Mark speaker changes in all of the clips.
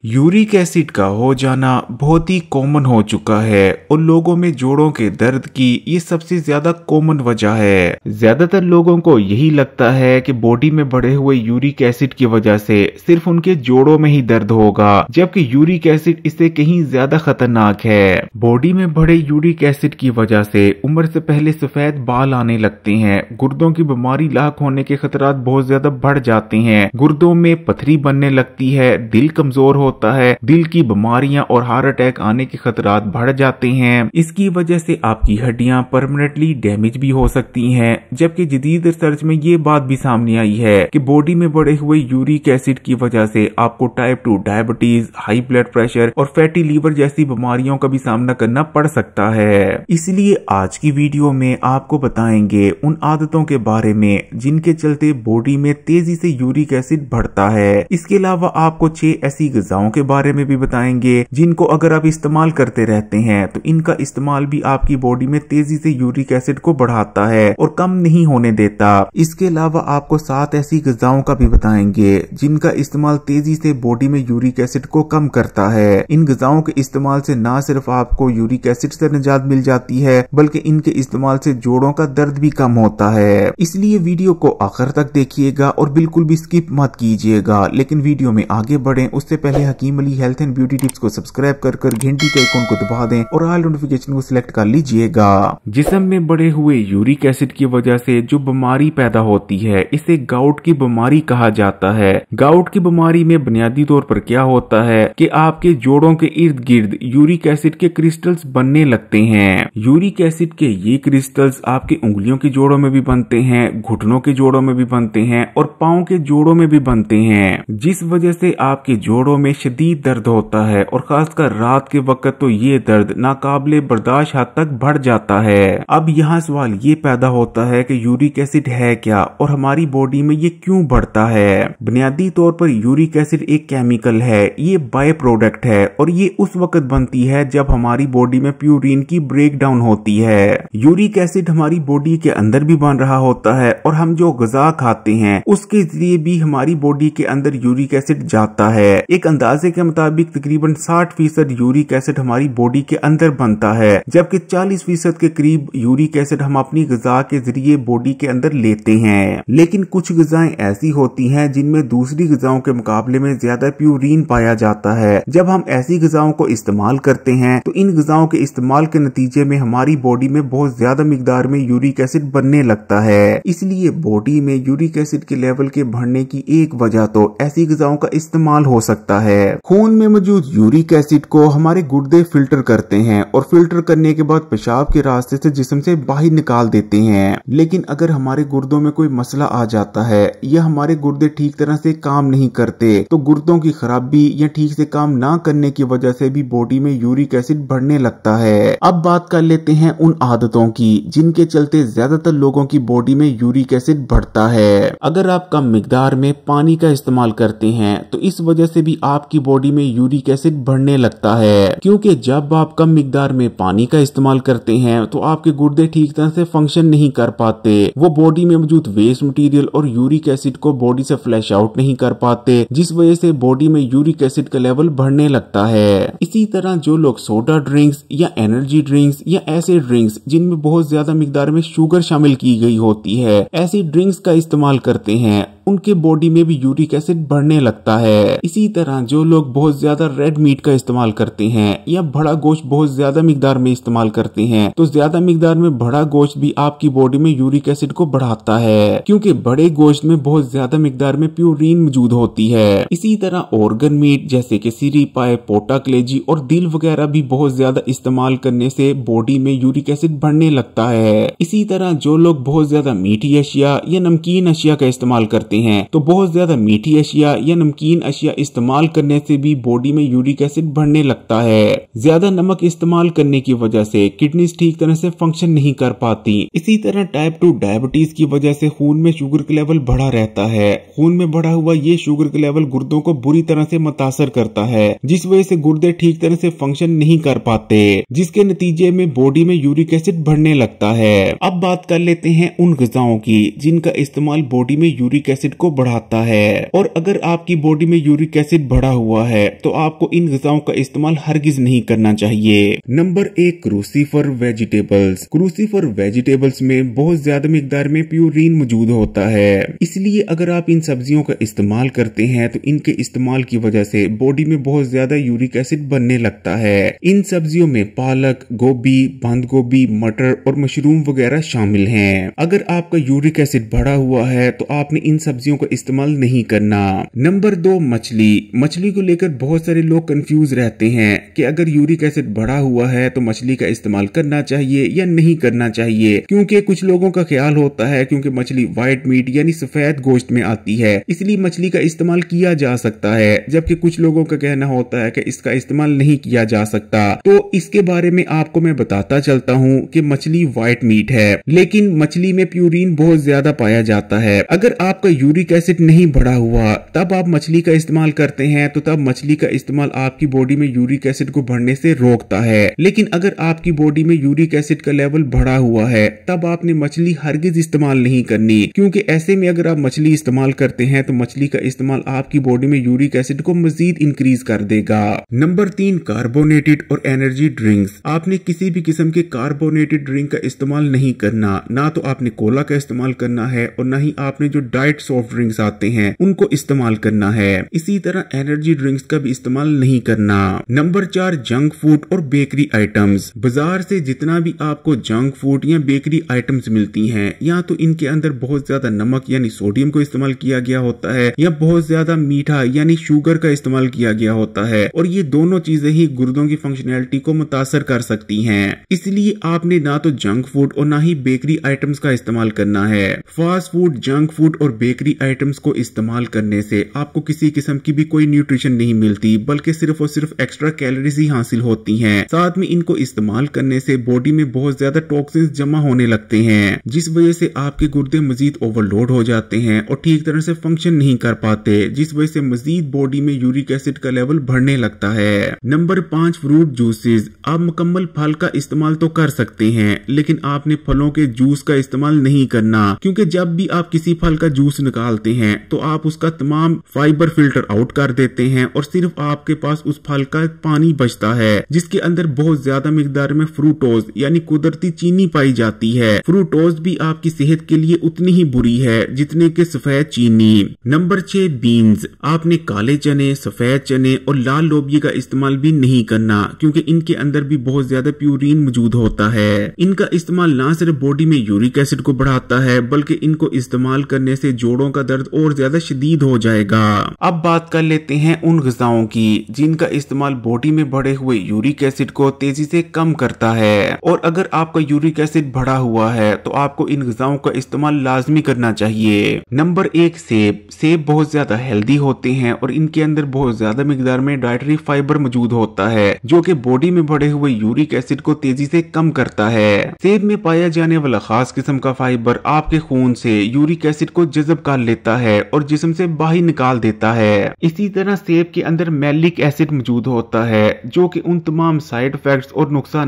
Speaker 1: Uric acid का हो जाना बहुत ही कॉमन हो चुका है और लोगों में जोड़ों के दर्द की ये सबसे ज्यादा कॉमन वजह है। ज्यादातर लोगों को यही लगता है कि बॉडी में बढ़े हुए यूरिक एसिड की वजह से सिर्फ उनके जोड़ों में ही दर्द होगा, जबकि यूरिक एसिड इससे कहीं ज्यादा खतरनाक है। बॉडी में बढ़े यूरिक एसिड की वजह से उम्र से पहले सफेद बाल आने लगते हैं, गुर्दों की बीमारी लाक होने के खतरात बहुत ज्यादा बढ़ जाते हैं, गुर्दों में पथरी बनने लगती है, दिल कमजोर होता है, दिल की बीमारियां और हार्ट अटैक आने के खतरात बढ़ जाते हैं। इसकी वजह से आपकी हड्डियां परमानेंटली डैमेज भी हो सकती हैं। जबकि जदीद रिसर्च में ये बात भी सामने आई है कि बॉडी में बढ़े हुए यूरिक एसिड की वजह से आपको type 2 diabetes, high blood pressure और फैटी लीवर जैसी बीमारियों का भी सामना करना पड़ सकता है। इसलिए आज की वीडियो में आपको बताएंगे उन आदतों के बारे में जिनके चलते बॉडी में तेजी से यूरिक एसिड बढ़ता है। इसके अलावा आपको 6 ऐसी ग़िज़ाओं के बारे में भी बताएंगे जिनको अगर आप इस्तेमाल करते रहते हैं तो इनका इस्तेमाल भी आपकी बॉडी में तेजी से यूरिक एसिड को बढ़ाता है और कम नहीं होने देता। इसके अलावा आपको 7 ऐसी ग़िज़ाओं का भी बताएंगे जिनका इस्तेमाल तेजी से बॉडी में यूरिक एसिड को कम करता है। इन ग़िज़ाओं के इस्तेमाल से न सिर्फ आपको यूरिक एसिड से निजात मिल जाती है बल्कि इनके इस्तेमाल से जोड़ों का दर्द भी कम होता है। इसलिए वीडियो को आखिर तक देखिएगा और बिल्कुल भी स्किप मत कीजिएगा। लेकिन वीडियो में आगे बढ़ें उससे पहले Hakeem Ali health and beauty tips को सब्सक्राइब कर घंटी के आइकॉन को दबा दें और ऑल नोटिफिकेशन को सिलेक्ट कर लीजिएगा। जिस्म में बढ़े हुए यूरिक एसिड की वजह से जो बीमारी पैदा होती है इसे गाउट की बीमारी कहा जाता है। गाउट की बीमारी में बुनियादी तौर पर क्या होता है कि आपके जोड़ों के इर्द गिर्द यूरिक एसिड के क्रिस्टल्स बनने लगते हैं। यूरिक एसिड के ये क्रिस्टल्स आपकी उंगलियों के जोड़ों में भी बनते हैं, घुटनों के जोड़ों में भी बनते हैं और पाँव के जोड़ों में भी बनते हैं, जिस वजह से आपके जोड़ों में शदीद दर्द होता है और खासकर रात के वक्त तो ये दर्द नाकाबिले बर्दाश्त हद तक बढ़ जाता है। अब यहाँ सवाल ये पैदा होता है कि यूरिक एसिड है क्या और हमारी बॉडी में ये क्यों बढ़ता है। बुनियादी तौर पर यूरिक एसिड एक केमिकल है, ये बाय प्रोडक्ट है और ये उस वक्त बनती है जब हमारी बॉडी में प्यूरिन की ब्रेक डाउन होती है। यूरिक एसिड हमारी बॉडी के अंदर भी बन रहा होता है और हम जो ग़िज़ा खाते हैं उसके जरिए भी हमारी बॉडी के अंदर यूरिक एसिड जाता है। एक अंदाजे के मुताबिक तकरीबन 60% यूरिक एसिड हमारी बॉडी के अंदर बनता है, जबकि 40% के करीब यूरिक एसिड हम अपनी ग़िज़ा के जरिए बॉडी के अंदर लेते हैं। लेकिन कुछ ग़िज़ाएं ऐसी होती हैं जिनमें दूसरी ग़िज़ाओं के मुकाबले में ज्यादा प्यूरिन पाया जाता है। जब हम ऐसी ग़िज़ाओं को इस्तेमाल करते हैं तो इन ग़िज़ाओं के इस्तेमाल के नतीजे में हमारी बॉडी में बहुत ज्यादा मिकदार में यूरिक एसिड बनने लगता है। इसलिए बॉडी में यूरिक एसिड के लेवल के बढ़ने की एक वजह तो ऐसी ग़िज़ाओं का इस्तेमाल हो सकता है। खून में मौजूद यूरिक एसिड को हमारे गुर्दे फिल्टर करते हैं और फिल्टर करने के बाद पेशाब के रास्ते से जिस्म से बाहर निकाल देते हैं। लेकिन अगर हमारे गुर्दों में कोई मसला आ जाता है या हमारे गुर्दे ठीक तरह से काम नहीं करते तो गुर्दों की खराबी या ठीक से काम ना करने की वजह से भी बॉडी में यूरिक एसिड बढ़ने लगता है। अब बात कर लेते हैं उन आदतों की जिनके चलते ज्यादातर लोगों की बॉडी में यूरिक एसिड बढ़ता है। अगर आप कम मिकदार में पानी का इस्तेमाल करते हैं तो इस वजह से भी आपकी बॉडी में यूरिक एसिड बढ़ने लगता है, क्योंकि जब आप कम मिकदार में पानी का इस्तेमाल करते हैं तो आपके गुर्दे ठीक तरह से फंक्शन नहीं कर पाते। वो बॉडी में मौजूद वेस्ट मटेरियल और यूरिक एसिड को बॉडी से फ्लैश आउट नहीं कर पाते, जिस वजह से बॉडी में यूरिक एसिड का लेवल बढ़ने लगता है। इसी तरह जो लोग सोडा ड्रिंक्स या एनर्जी ड्रिंक्स या ऐसे ड्रिंक्स जिनमें बहुत ज्यादा मिकदार में शुगर शामिल की गई होती है, ऐसी ड्रिंक्स का इस्तेमाल करते हैं, उनके बॉडी में भी यूरिक एसिड बढ़ने लगता है। इसी तरह जो लोग बहुत ज्यादा रेड मीट का इस्तेमाल करते हैं या बड़ा गोश्त बहुत ज्यादा मिकदार में इस्तेमाल करते हैं तो ज्यादा मिकदार में बड़ा गोश्त भी आपकी बॉडी में यूरिक एसिड को बढ़ाता है, क्योंकि बड़े गोश्त में बहुत ज्यादा मिकदार में प्यूरिन मौजूद होती है। इसी तरह ऑर्गन मीट जैसे कि सीरी पाए, पोटा कलेजी और दिल वगैरह भी बहुत ज्यादा इस्तेमाल करने से बॉडी में यूरिक एसिड बढ़ने लगता है। इसी तरह जो लोग बहुत ज्यादा मीठी अशिया या नमकीन अशिया का इस्तेमाल करते हैं तो बहुत ज्यादा मीठी अशिया या नमकीन अशिया इस्तेमाल करने से भी बॉडी में यूरिक एसिड बढ़ने लगता है। ज्यादा नमक इस्तेमाल करने की वजह से किडनीज ठीक तरह से फंक्शन नहीं कर पाती। इसी तरह टाइप 2 डायबिटीज की वजह से खून में शुगर का लेवल बढ़ा रहता है। खून में बढ़ा हुआ ये शुगर का लेवल गुर्दों को बुरी तरह से मुतासर करता है, जिस वजह से गुर्दे ठीक तरह से फंक्शन नहीं कर पाते, जिसके नतीजे में बॉडी में यूरिक एसिड बढ़ने लगता है। अब बात कर लेते हैं उन ग़िज़ाओं की जिनका इस्तेमाल बॉडी में यूरिक एसिड को बढ़ाता है। और अगर आपकी बॉडी में यूरिक एसिड बढ़ा हुआ है तो आपको इन ग़िज़ाओं का इस्तेमाल हरगिज नहीं करना चाहिए। Number 1, crucifer vegetables. Crucifer vegetables में बहुत ज्यादा मिकदार में प्यूरिन मौजूद होता है, इसलिए अगर आप इन सब्जियों का इस्तेमाल करते हैं तो इनके इस्तेमाल की वजह से बॉडी में बहुत ज्यादा यूरिक एसिड बनने लगता है। इन सब्जियों में पालक, गोभी, बंद गोभी, मटर और मशरूम वगैरह शामिल हैं। अगर आपका यूरिक एसिड बढ़ा हुआ है तो आपने इन सब्जियों का इस्तेमाल नहीं करना। नंबर 2, मछली। मछली को लेकर बहुत सारे लोग कंफ्यूज रहते हैं कि अगर यूरिक एसिड बढ़ा हुआ है तो मछली का इस्तेमाल करना चाहिए या नहीं करना चाहिए, क्योंकि कुछ लोगों का ख्याल होता है क्योंकि मछली व्हाइट मीट यानी सफेद गोश्त में आती है इसलिए मछली का इस्तेमाल किया जा सकता है, जबकि कुछ लोगों का कहना होता है कि इसका इस्तेमाल नहीं किया जा सकता। तो इसके बारे में आपको मैं बताता चलता हूँ कि मछली व्हाइट मीट है, लेकिन मछली में प्यूरिन बहुत ज्यादा पाया जाता है। अगर आपका यूरिक एसिड नहीं बढ़ा हुआ तब आप मछली का इस्तेमाल करते हैं तो तब मछली का इस्तेमाल आपकी बॉडी में यूरिक एसिड को बढ़ने से रोकता है। लेकिन अगर आपकी बॉडी में यूरिक एसिड का लेवल बढ़ा हुआ है तब आपने मछली हरगिज इस्तेमाल नहीं करनी, क्योंकि ऐसे में अगर आप मछली इस्तेमाल करते हैं तो मछली का इस्तेमाल आपकी बॉडी में यूरिक एसिड को मजीद इंक्रीज कर देगा। नंबर 3, कार्बोनेटेड और एनर्जी ड्रिंक्स। आपने किसी भी किस्म के कार्बोनेटेड ड्रिंक का इस्तेमाल नहीं करना, ना तो आपने कोला का इस्तेमाल करना है और ना ही आपने जो डाइट सॉफ्ट ड्रिंक्स आते हैं उनको इस्तेमाल करना है। इसी तरह एनर्जी ड्रिंक्स का भी इस्तेमाल नहीं करना। नंबर 4, जंक फूड और बेकरी आइटम्स। बाजार से जितना भी आपको जंक फूड या बेकरी आइटम्स मिलती हैं, या तो इनके अंदर बहुत ज्यादा नमक यानी सोडियम को इस्तेमाल किया गया होता है या बहुत ज्यादा मीठा यानी शुगर का इस्तेमाल किया गया होता है, और ये दोनों चीजें ही गुर्दों की फंक्शनैलिटी को मुतासर कर सकती हैं। इसलिए आपने ना तो जंक फूड और ना ही बेकरी आइटम्स का इस्तेमाल करना है। फास्ट फूड, जंक फूड और बेकरी आइटम्स को इस्तेमाल करने से आपको किसी किस्म की भी कोई न्यूट्रिशन नहीं मिलती, बल्कि सिर्फ और सिर्फ एक्स्ट्रा कैलोरीज ही हासिल होती हैं। साथ में इनको इस्तेमाल करने से बॉडी में बहुत ज्यादा टॉक्सिन्स जमा होने लगते हैं, जिस वजह से आपके गुर्दे मजीद ओवरलोड हो जाते हैं और ठीक तरह से फंक्शन नहीं कर पाते, जिस वजह से मजीद बॉडी में यूरिक एसिड का लेवल बढ़ने लगता है। Number 5, fruit juices. आप मुकम्मल फल का इस्तेमाल तो कर सकते हैं, लेकिन आपने फलों के जूस का इस्तेमाल नहीं करना, क्योंकि जब भी आप किसी फल का जूस निकालते हैं तो आप उसका तमाम फाइबर फिल्टर आउट कर देते हैं और सिर्फ आपके पास उस फल का पानी बचता है, जिसके अंदर बहुत ज्यादा मिकदार में फ्रूटोज यानी कुदरती चीनी पाई जाती है। फ्रूटोज भी आपकी सेहत के लिए उतनी ही बुरी है जितने के सफेद चीनी। Number 6, beans. आपने काले चने, सफेद चने और लाल लोबिया का इस्तेमाल भी नहीं करना, क्योंकि इनके अंदर भी बहुत ज्यादा प्यूरिन मौजूद होता है। इनका इस्तेमाल ना सिर्फ बॉडी में यूरिक एसिड को बढ़ाता है, बल्कि इनको इस्तेमाल करने से जोड़ों का दर्द और ज्यादा शदीद हो जाएगा। अब बात कर लेते हैं उन ग़िज़ाओं की जिनका इस्तेमाल बॉडी में बढ़े हुए यूरिक एसिड को तेजी से कम करता है। और अगर आपका यूरिक एसिड बढ़ा हुआ है तो आपको इन ग़िज़ाओं का इस्तेमाल लाजमी करना चाहिए। नंबर 1, सेब। सेब बहुत ज्यादा हेल्दी होते हैं और इनके अंदर बहुत ज्यादा मिकदार में डाइटरी फाइबर मौजूद होता है, जो कि बॉडी में बढ़े हुए यूरिक एसिड को तेजी से कम करता है। सेब में पाया जाने वाला खास किस्म का फाइबर आपके खून से यूरिक एसिड को जज़ब कर लेता है और जिस्म से बाहर निकाल देता है। इसी तरह सेब के अंदर मैलिक एसिड मौजूद होता है, जो कि उन तमाम साइड इफेक्ट्स और नुकसान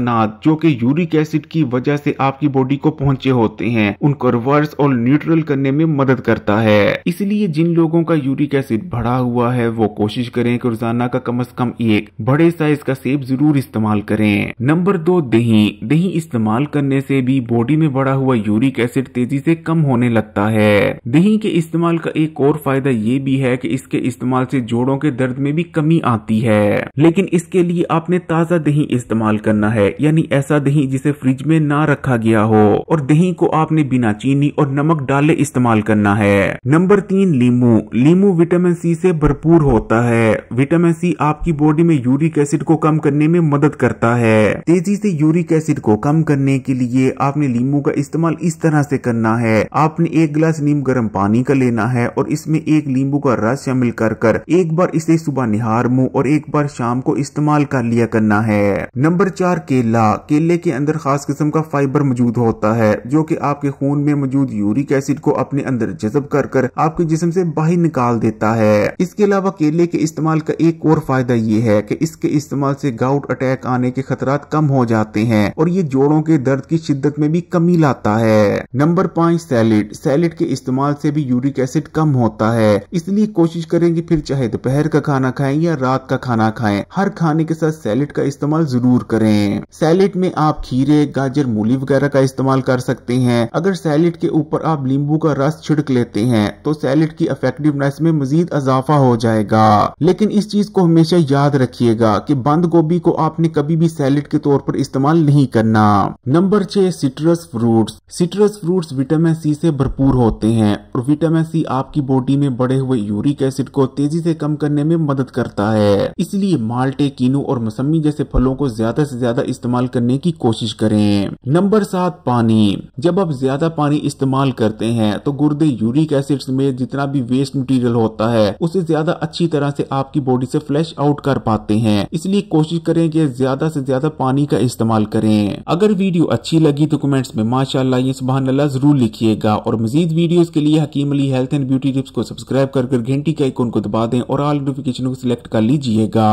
Speaker 1: जो कि यूरिक एसिड की वजह से आपकी बॉडी को पहुंचे होते हैं, उनको रिवर्स और न्यूट्रल करने में मदद करता है। इसलिए जिन लोगों का यूरिक एसिड बढ़ा हुआ है वो कोशिश करें कि रोजाना का कम से कम एक बड़े साइज का सेब जरूर इस्तेमाल करें। नंबर 2, दही। दही इस्तेमाल करने से भी बॉडी में बढ़ा हुआ यूरिक एसिड तेजी से कम होने लगता है। दही के इस्तेमाल का एक और फायदा ये भी है कि इसके इस्तेमाल से जोड़ों के दर्द में भी कमी आती है, लेकिन इसके लिए आपने ताजा दही इस्तेमाल करना है, यानी ऐसा दही जिसे फ्रिज में ना रखा गया हो, और दही को आपने बिना चीनी और नमक डाले इस्तेमाल करना है। नंबर 3, लीमू। लीमू विटामिन सी से भरपूर होता है। विटामिन सी आपकी बॉडी में यूरिक एसिड को कम करने में मदद करता है। तेजी से यूरिक एसिड को कम करने के लिए आपने लीमू का इस्तेमाल इस तरह से करना है। आपने 1 गिलास नीम गर्म पानी का लेना है और इसमें 1 नींबू का रस शामिल कर एक बार इसे सुबह निहार मुंह और एक बार शाम को इस्तेमाल कर लिया करना है। नंबर 4, केला। केले के अंदर खास किस्म का फाइबर मौजूद होता है, जो कि आपके खून में मौजूद यूरिक एसिड को अपने अंदर जज़ब कर आपके जिस्म से बाहर निकाल देता है। इसके अलावा केले के इस्तेमाल का एक और फायदा ये है कि इसके इस्तेमाल से गाउट अटैक आने के खतरात कम हो जाते हैं और ये जोड़ों के दर्द की शिद्दत में भी कमी लाता है। Number 5, salad. सैलेड के इस्तेमाल से भी यूरिक एसिड कम होता है। इसलिए कोशिश करें कि फिर चाहे दोपहर का खाना खाएं या रात का खाना खाएं, हर खाने के साथ सैलेड का इस्तेमाल जरूर करें। सैलेड में आप खीरे, गाजर, मूली वगैरह का इस्तेमाल कर सकते हैं। अगर सैलेड के ऊपर आप नींबू का रस छिड़क लेते हैं तो सैलेड की इफेक्टिवनेस में मजीद इजाफा हो जाएगा। लेकिन इस चीज को हमेशा याद रखिएगा कि बंद गोभी को आपने कभी भी सैलेड के तौर पर इस्तेमाल नहीं करना। Number 6, citrus fruits. Citrus fruits vitamin C से भरपूर होते हैं और विटामिन सी आपकी बॉडी में बढ़े हुए यूरिक एसिड को तेजी से कम करने में मदद करता है। इसलिए माल्टे, कीनू और मौसमी जैसे फलों को ज्यादा से ज्यादा इस्तेमाल करने की कोशिश करें। नंबर 7, पानी। जब आप ज्यादा पानी इस्तेमाल करते हैं तो गुर्दे यूरिक एसिड में जितना भी वेस्ट मटेरियल होता है उसे ज्यादा अच्छी तरह से आपकी बॉडी से फ्लैश आउट कर पाते हैं। इसलिए कोशिश करें कि ज्यादा से ज्यादा पानी का इस्तेमाल करें। अगर वीडियो अच्छी लगी तो कमेंट्स में माशाअल्लाह या सुभान अल्लाह जरूर लिखिएगा और मजीद वीडियोस के लिए Hakeem Ali health and beauty tips को सब्सक्राइब कर घंटी के आइकन को दबा दें और ऑल नोटिफिकेशन को सिलेक्ट कर लीजिएगा।